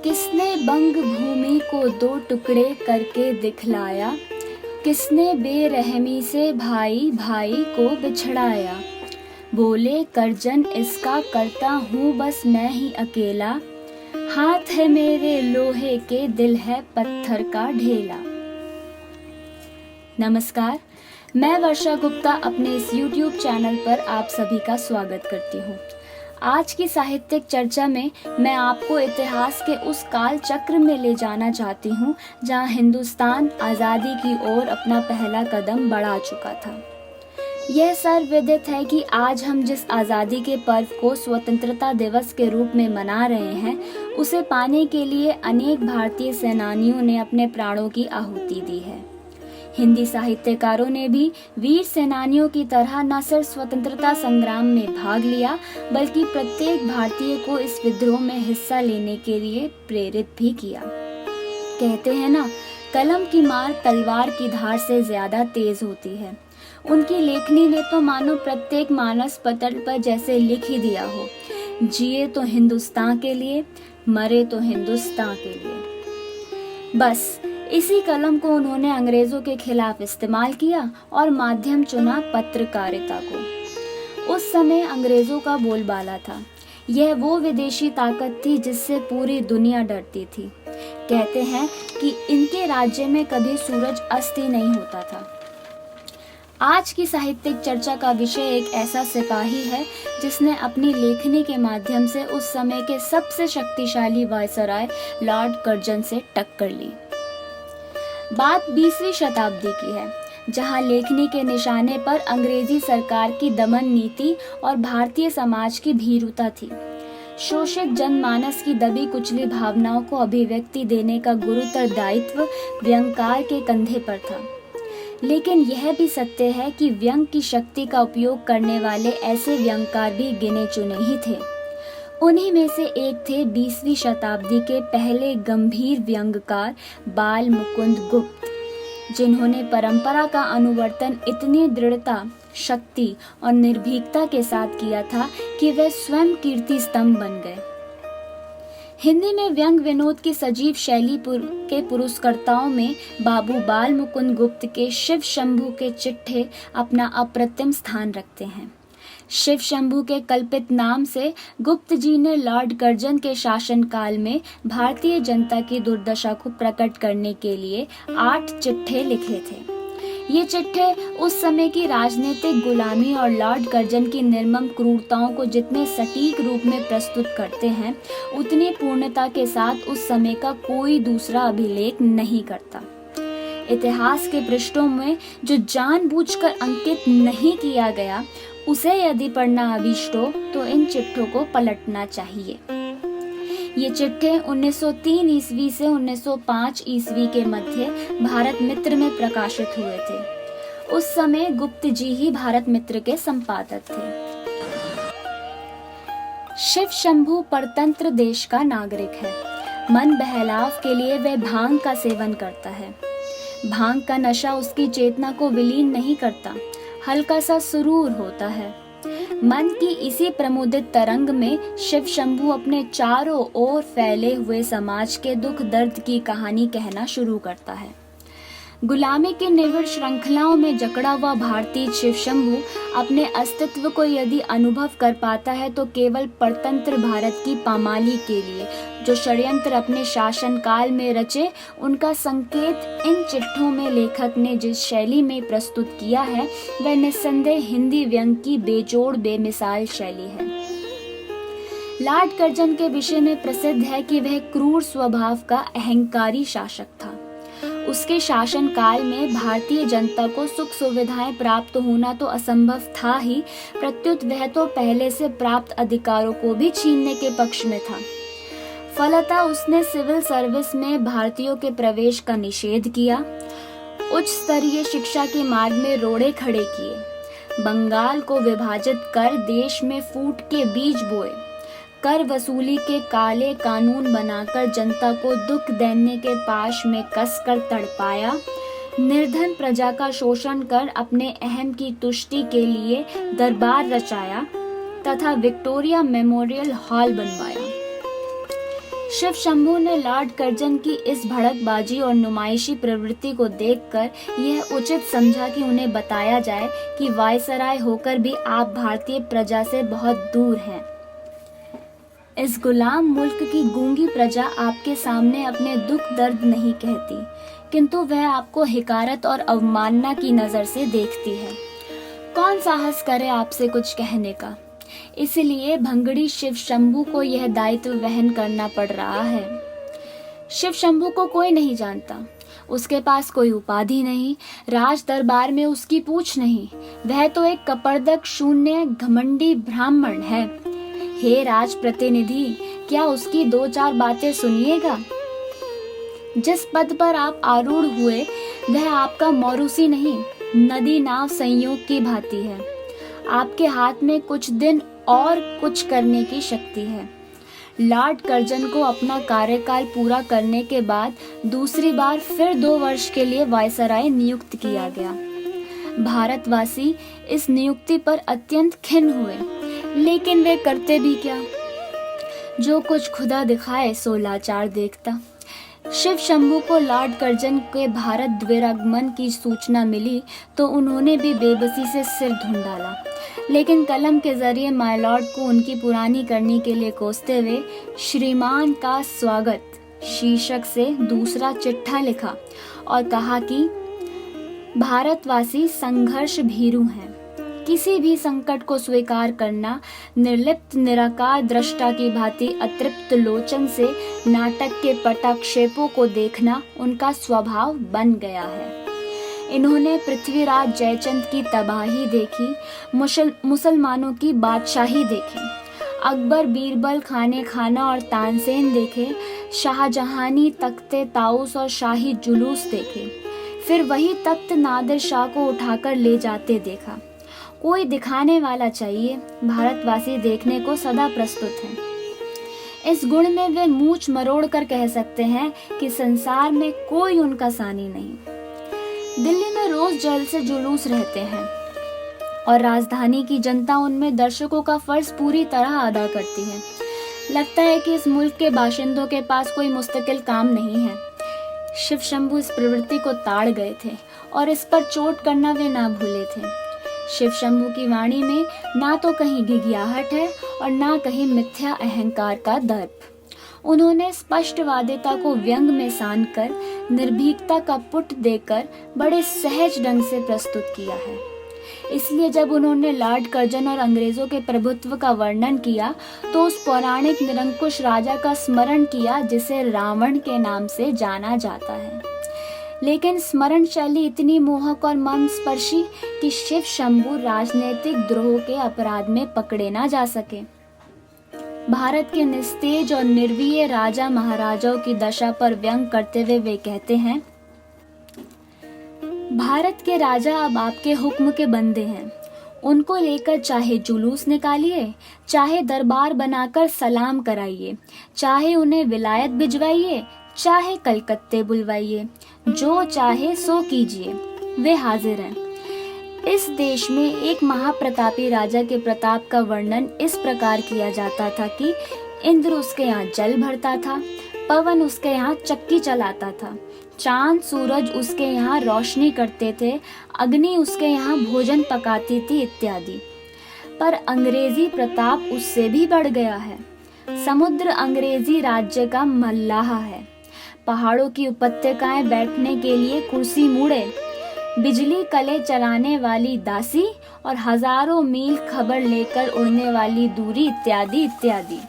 किसने बंग भूमि को दो टुकड़े करके दिखलाया, किसने बेरहमी से भाई भाई को बिछड़ाया। बोले करजन इसका करता हूँ बस मैं ही अकेला, हाथ है मेरे लोहे के दिल है पत्थर का ढेला। नमस्कार, मैं वर्षा गुप्ता अपने इस YouTube चैनल पर आप सभी का स्वागत करती हूँ। आज की साहित्यिक चर्चा में मैं आपको इतिहास के उस काल चक्र में ले जाना चाहती हूँ जहाँ हिंदुस्तान आज़ादी की ओर अपना पहला कदम बढ़ा चुका था। यह सर्वविदित है कि आज हम जिस आज़ादी के पर्व को स्वतंत्रता दिवस के रूप में मना रहे हैं, उसे पाने के लिए अनेक भारतीय सेनानियों ने अपने प्राणों की आहुति दी है। हिंदी साहित्यकारों ने भी वीर सेनानियों की तरह न सिर्फ स्वतंत्रता संग्राम में भाग लिया, बल्कि प्रत्येक भारतीय को इस विद्रोह में हिस्सा लेने के लिए प्रेरित भी किया। कहते हैं ना, कलम की मार तलवार की धार से ज्यादा तेज होती है। उनकी लेखनी ने तो मानो प्रत्येक मानस पटल पर जैसे लिख ही दिया हो, जिए तो हिंदुस्तान के लिए, मरे तो हिंदुस्तान के लिए। बस इसी कलम को उन्होंने अंग्रेजों के खिलाफ इस्तेमाल किया और माध्यम चुना पत्रकारिता को। उस समय अंग्रेजों का बोलबाला था। यह वो विदेशी ताकत थी जिससे पूरी दुनिया डरती थी। कहते हैं कि इनके राज्य में कभी सूरज अस्त ही नहीं होता था। आज की साहित्यिक चर्चा का विषय एक ऐसा सिपाही है जिसने अपनी लेखनी के माध्यम से उस समय के सबसे शक्तिशाली वायसराय लॉर्ड कर्जन से टक्कर ली। बात 20वीं शताब्दी की है, जहां लेखनी के निशाने पर अंग्रेजी सरकार की दमन नीति और भारतीय समाज की भीरुता थी। शोषित जनमानस की दबी कुचली भावनाओं को अभिव्यक्ति देने का गुरुतर दायित्व व्यंगकार के कंधे पर था। लेकिन यह भी सत्य है कि व्यंग की शक्ति का उपयोग करने वाले ऐसे व्यंगकार भी गिने चुने ही थे। उन्हीं में से एक थे 20वीं शताब्दी के पहले गंभीर व्यंग्यकार बाल मुकुंद गुप्त, जिन्होंने परंपरा का अनुवर्तन इतनी दृढ़ता, शक्ति और निर्भीकता के साथ किया था कि वे स्वयं कीर्ति स्तंभ बन गए। हिंदी में व्यंग विनोद की सजीव शैली के पुरस्कर्ताओं में बाबू बाल मुकुंद गुप्त के शिव शंभू के चिट्ठे अपना अप्रतिम स्थान रखते हैं। शिव शंभू के कल्पित नाम से गुप्त जी ने लॉर्ड कर्जन के शासनकाल में भारतीय जनता की दुर्दशा को प्रकट करने के लिए 8 चिट्ठे लिखे थे। ये चिट्ठे उस समय की राजनीतिक गुलामी और लॉर्ड कर्जन की निर्मम क्रूरताओं को जितने सटीक रूप में प्रस्तुत करते हैं, उतनी पूर्णता के साथ उस समय का कोई दूसरा अभिलेख नहीं करता। इतिहास के पृष्ठों में जो जानबूझकर अंकित नहीं किया गया, उसे यदि पढ़ना अभीष्ट हो तो इन चिट्ठों को पलटना चाहिए। ये चिट्ठे 1903 ईस्वी से 1905 ईस्वी के मध्य भारत मित्र में प्रकाशित हुए थे। उस समय गुप्त जी ही भारत मित्र के संपादक थे। शिव शंभू परतंत्र देश का नागरिक है। मन बहलाव के लिए वह भांग का सेवन करता है। भांग का नशा उसकी चेतना को विलीन नहीं करता, हल्का सा सुरूर होता है। मन की इसी प्रमुदित तरंग में शिव शंभू अपने चारों ओर फैले हुए समाज के दुख दर्द की कहानी कहना शुरू करता है। गुलामी की निविड़ श्रृंखलाओं में जकड़ा हुआ भारतीय शिव शंभू अपने अस्तित्व को यदि अनुभव कर पाता है तो केवल परतंत्र भारत की पामाली के लिए, जो षड्यंत्र अपने शासनकाल में रचे, उनका संकेत इन चिट्ठों में लेखक ने जिस शैली में प्रस्तुत किया है, वह निस्संदेह हिंदी व्यंग की बेजोड़ बेमिसाल शैली है। लॉर्ड कर्जन के विषय में प्रसिद्ध है कि वह क्रूर स्वभाव का अहंकारी शासक था। उसके शासनकाल में भारतीय जनता को सुख सुविधाएं प्राप्त होना तो असंभव था ही, प्रत्युत वह तो पहले से प्राप्त अधिकारों को भी छीनने के पक्ष में था। फलतः उसने सिविल सर्विस में भारतीयों के प्रवेश का निषेध किया, उच्च स्तरीय शिक्षा के मार्ग में रोड़े खड़े किए, बंगाल को विभाजित कर देश में फूट के बीज बोए, कर वसूली के काले कानून बनाकर जनता को दुख दैन्य के पाश में कसकर तड़पाया, निर्धन प्रजा का शोषण कर अपने अहम की तुष्टि के लिए दरबार रचाया तथा विक्टोरिया मेमोरियल हॉल बनवाया। शिव शंभू ने लॉर्ड कर्जन की इस भड़कबाजी और नुमाइशी प्रवृत्ति को देखकर यह उचित समझा कि उन्हें बताया जाए कि वायसराय होकर भी आप भारतीय प्रजा से बहुत दूर हैं। इस गुलाम मुल्क की गूंगी प्रजा आपके सामने अपने दुख दर्द नहीं कहती, किंतु वह आपको हिकारत और अवमानना की नजर से देखती है। कौन साहस करे आपसे कुछ कहने का? इसलिए भंगड़ी शिव शंभू को यह दायित्व वहन करना पड़ रहा है। शिव शंभू को कोई नहीं जानता, उसके पास कोई उपाधि नहीं, राज दरबार में उसकी पूछ नहीं। वह तो एक कपरदक शून्य घमंडी ब्राह्मण है। हे राज प्रतिनिधि, क्या उसकी दो चार बातें सुनिएगा। जिस पद पर आप आरूढ़ हुए वह आपका मौरूसी नहीं, नदी नाव संयोग की भांति है। आपके हाथ में कुछ दिन और कुछ करने की शक्ति है। लॉर्ड कर्जन को अपना कार्यकाल पूरा करने के बाद दूसरी बार फिर 2 वर्ष के लिए वायसराय नियुक्त किया गया। भारतवासी इस नियुक्ति पर अत्यंत खिन्न हुए, लेकिन वे करते भी क्या? जो कुछ खुदा दिखाए सो लाचार देखता। शिव शंभू को लॉर्ड कर्जन के भारत द्विरागमन की सूचना मिली तो उन्होंने भी बेबसी से सिर ढूंढ डाला, लेकिन कलम के जरिए माय लॉर्ड को उनकी पुरानी करनी के लिए कोसते हुए श्रीमान का स्वागत शीर्षक से दूसरा चिट्ठा लिखा और कहा कि भारतवासी संघर्ष भीरू हैं। किसी भी संकट को स्वीकार करना, निर्लिप्त निराकार दृष्टा की भांति अतृप्त लोचन से नाटक के पटाक्षेपों को देखना उनका स्वभाव बन गया है। इन्होंने पृथ्वीराज जयचंद की तबाही देखी, मुसलमानों की बादशाही देखी, अकबर बीरबल खाने खाना और तानसेन देखे, शाहजहानी तख्ते ताउस और शाही जुलूस देखे, फिर वही तख्त नादिर शाह को उठाकर ले जाते देखा। कोई दिखाने वाला चाहिए, भारतवासी देखने को सदा प्रस्तुत हैं। इस गुण में वे मूछ मरोड़ कर कह सकते हैं कि संसार में कोई उनका सानी नहीं। दिल्ली में रोज जल से जुलूस रहते हैं और राजधानी की जनता उनमें दर्शकों का फर्ज पूरी तरह अदा करती है। लगता है कि इस मुल्क के बाशिंदों के पास कोई मुस्तकिल काम नहीं है। शिव शंभू इस प्रवृत्ति को ताड़ गए थे और इस पर चोट करना वे ना भूले थे। शिव शंभू की वाणी में ना तो कहीं घिघियाहट है और ना कहीं मिथ्या अहंकार का दर्प। उन्होंने स्पष्टवादिता को व्यंग में सान कर निर्भीकता का पुट देकर बड़े सहज ढंग से प्रस्तुत किया है। इसलिए जब उन्होंने लॉर्ड कर्जन और अंग्रेजों के प्रभुत्व का वर्णन किया तो उस पौराणिक निरंकुश राजा का स्मरण किया जिसे रावण के नाम से जाना जाता है। लेकिन स्मरण शैली इतनी मोहक और मर्मस्पर्शी कि शिव शंभू राजनीतिक द्रोह के अपराध में पकड़े ना जा सके। भारत के निस्तेज और निर्वीय राजा महाराजाओं की दशा पर व्यंग करते हुए वे कहते हैं, भारत के राजा अब आपके हुक्म के बंदे हैं। उनको लेकर चाहे जुलूस निकालिए, चाहे दरबार बनाकर सलाम कराइए, चाहे उन्हें विलायत भिजवाइए, चाहे कलकत्ते बुलवाइए, जो चाहे सो कीजिए, वे हाजिर हैं। इस देश में एक महाप्रतापी राजा के प्रताप का वर्णन इस प्रकार किया जाता था कि इंद्र उसके यहाँ जल भरता था, पवन उसके यहाँ चक्की चलाता था, चांद सूरज उसके यहाँ रोशनी करते थे, अग्नि उसके यहाँ भोजन पकाती थी इत्यादि। पर अंग्रेजी प्रताप उससे भी बढ़ गया है। समुद्र अंग्रेजी राज्य का मल्लाह है। पहाड़ों की उपत्यकाएं बैठने के लिए कुर्सी मुड़े, बिजली कले चलाने वाली दासी और हजारों मील खबर लेकर उड़ने वाली दूरी इत्यादि इत्यादि।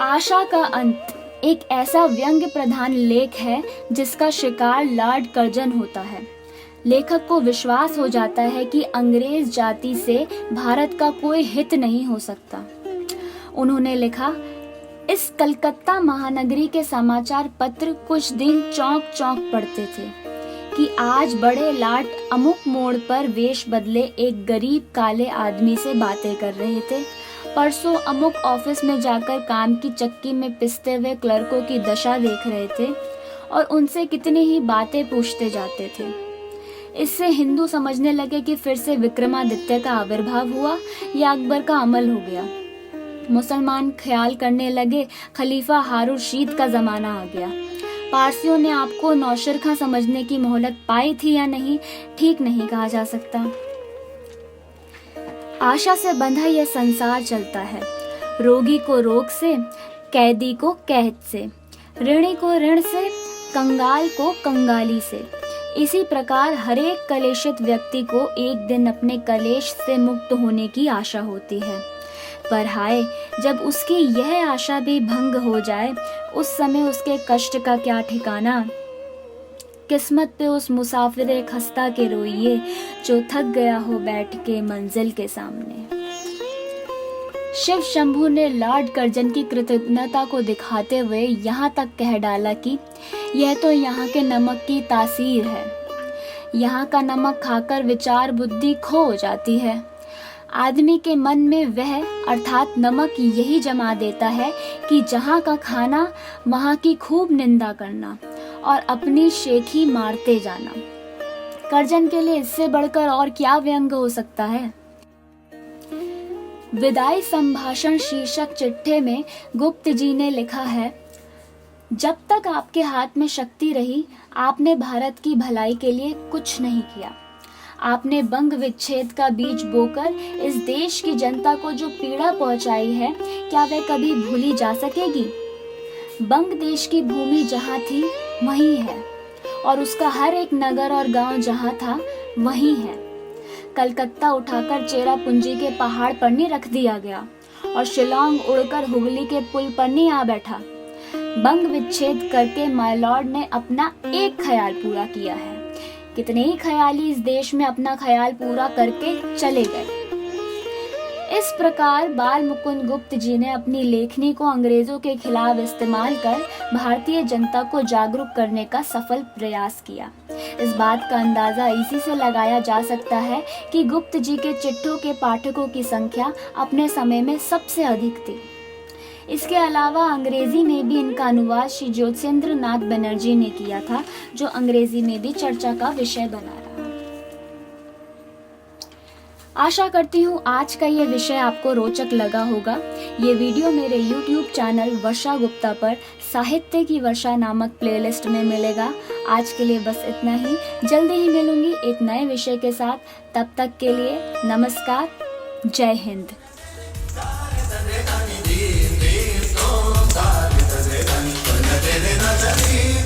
आशा का अंत एक ऐसा व्यंग्य प्रधान लेख है जिसका शिकार लॉर्ड कर्जन होता है। लेखक को विश्वास हो जाता है कि अंग्रेज जाति से भारत का कोई हित नहीं हो सकता। उन्होंने लिखा, इस कलकत्ता महानगरी के समाचार पत्र कुछ दिन चौंक चौंक पढ़ते थे कि आज बड़े लाट अमुक मोड़ पर वेश बदले एक गरीब काले आदमी से बातें कर रहे थे। परसों अमुक ऑफिस में जाकर काम की चक्की में पिसते हुए क्लर्कों की दशा देख रहे थे और उनसे कितनी ही बातें पूछते जाते थे। इससे हिंदू समझने लगे कि फिर से विक्रमादित्य का आविर्भाव हुआ या अकबर का अमल हो गया। मुसलमान ख्याल करने लगे खलीफा हारून रशीद का जमाना आ गया। पारसियों ने आपको नौशर खां समझने की मोहलत पाई थी या नहीं, ठीक नहीं कहा जा सकता। आशा से बंधा यह संसार चलता है, रोगी को रोग से, कैदी को कैद से, ऋणी को ऋण से, कंगाल को कंगाली से। इसी प्रकार हरेक कलेशित व्यक्ति को एक दिन अपने कलेश से मुक्त होने की आशा होती है। पर हाय, जब उसकी यह आशा भी भंग हो जाए, उस समय उसके कष्ट का क्या ठिकाना। किस्मत पे उस मुसाफिर खस्ता के रोइए, जो थक गया हो बैठ के मंजिल के सामने। शिव शंभू ने लॉर्ड कर्जन की कृतज्ञता को दिखाते हुए यहाँ तक कह डाला कि यह तो यहाँ के नमक की तासीर है। यहाँ का नमक खाकर विचार बुद्धि खो हो जाती है। आदमी के मन में वह अर्थात नमक यही जमा देता है कि जहाँ का खाना वहाँ की खूब निंदा करना और अपनी शेखी मारते जाना। कर्जन के लिए इससे बढ़कर और क्या व्यंग हो सकता है। विदाई संभाषण शीर्षक चिट्ठे में गुप्त जी ने लिखा है, जब तक आपके हाथ में शक्ति रही, आपने भारत की भलाई के लिए कुछ नहीं किया। आपने बंग विच्छेद का बीज बोकर इस देश की जनता को जो पीड़ा पहुंचाई है, क्या वह कभी भूली जा सकेगी। बंग देश की भूमि जहाँ थी वहीं है, और उसका हर एक नगर और गांव जहाँ था वहीं है। कलकत्ता उठाकर चेरापूंजी के पहाड़ पर नहीं रख दिया गया, और शिलोंग उड़कर हुगली के पुल पर नहीं आ बैठा। बंग विच्छेद करके माय लॉर्ड ने अपना एक ख्याल पूरा किया है। कितने ही ख्याली इस देश में अपना ख्याल पूरा करके चले गए। इस प्रकार बाल मुकुंद गुप्त जी ने अपनी लेखनी को अंग्रेजों के खिलाफ इस्तेमाल कर भारतीय जनता को जागरूक करने का सफल प्रयास किया। इस बात का अंदाजा इसी से लगाया जा सकता है कि गुप्त जी के चिट्ठों के पाठकों की संख्या अपने समय में सबसे अधिक थी। इसके अलावा अंग्रेजी में भी इनका अनुवाद श्री ज्योतिषेंद्र नाथ बनर्जी ने किया था, जो अंग्रेजी में भी चर्चा का विषय बना रहा। आशा करती हूँ आज का ये विषय आपको रोचक लगा होगा। ये वीडियो मेरे YouTube चैनल वर्षा गुप्ता पर साहित्य की वर्षा नामक प्लेलिस्ट में मिलेगा। आज के लिए बस इतना ही। जल्दी ही मिलूंगी एक नए विषय के साथ। तब तक के लिए नमस्कार, जय हिंद। तेरे